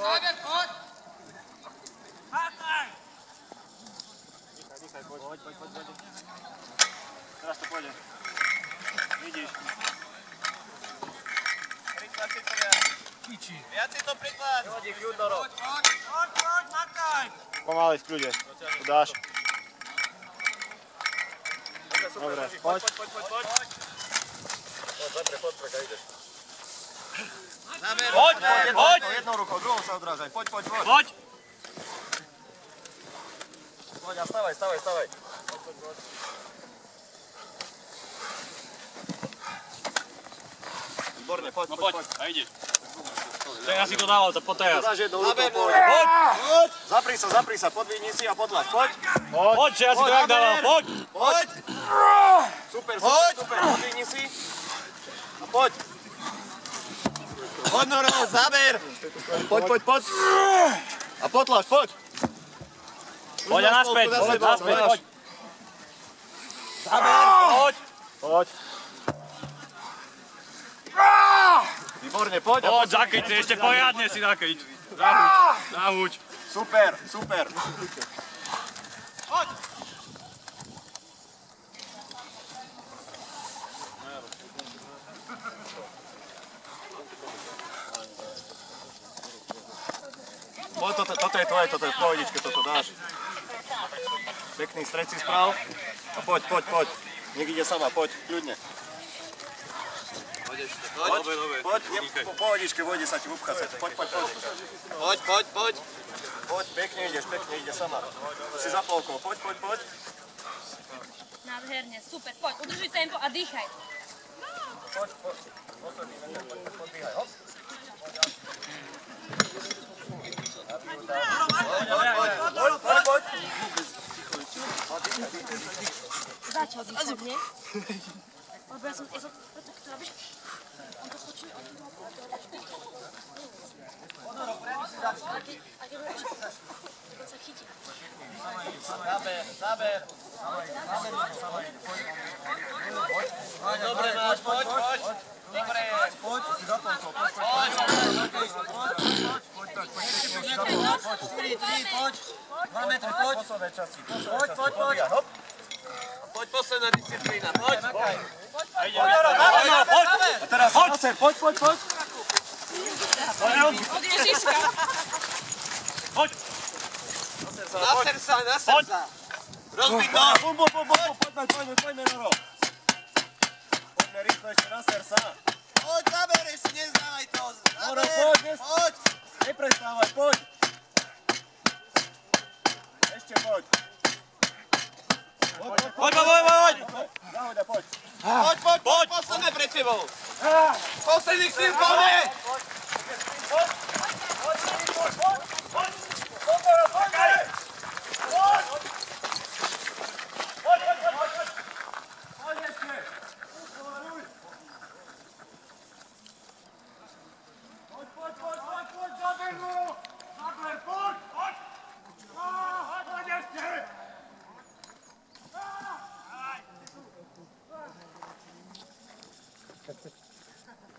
Záber, poď! Dýchaj, poď. Teraz to pôjde. Vidíš. Príklad si to viac. Piči. Viac si to príklad. Hodí, Judoro. Poď, makaj. Pomalej v kľude. Tu dáš. Dobre, poď. Poď. Poď, kaj ideš. Záber. Poď. Jednou rukou, druhou sa odrážaj. Poď. Poď! Poď a stavaj. Výborne, poď. A ideš. Teraz si to dával, to poteraz. Dáš jednou rukou, Záber, poď. Poď! Zapri sa, podvihni si a potlač. Poď. Poď, že ja si to jak dával, poď! Poď. Super. Podvihni si. A poď. Poď, Noro, záber. Poď. A potlač, poď. Poď a naspäť, poď. Záber. Poď. Výborne, poď. Poď, zakryť si, ešte poriadne si zakryť. Zahuď. Super. Poď. Poď, toto je tvoje, toto je v pohodičke, toto dáš. Pekný stred si sprav. A poď. Nech ide sama, poď, kľudne. Poď ešte, Poď, po pohodičke vojde sa ti upcha. Poď. Poď. Poď, pekne ide sama. Si za polkou, poď. Nádherne, super, poď, udržuj tempo a dýchaj. Poď. Podvíhaj, hop. Poď. Začal výborne. Lebo ja som preto, to robíš. On to počuje, on to keď sa chytí. Záber. Dobre máš, poď. Dobre. Poď, si za polkou, poď. Poď. 2 metre, poď. Posledné časti. Poď. Poď, posledná disciplína, poď. A teraz zase, poď. Od Ježiška. Poď! Na srdca. Rozbiť to. Poďme, Noro. Poďme rýchlo ešte na srdca. Poď, záber, ešte nezdávaj to. Noro, Záber. Poď. Neprestávaj, poď. Ešte poď. Poď! Zahoď a poď. Poď. Posledné pred tebou. Posledných síl, poďme.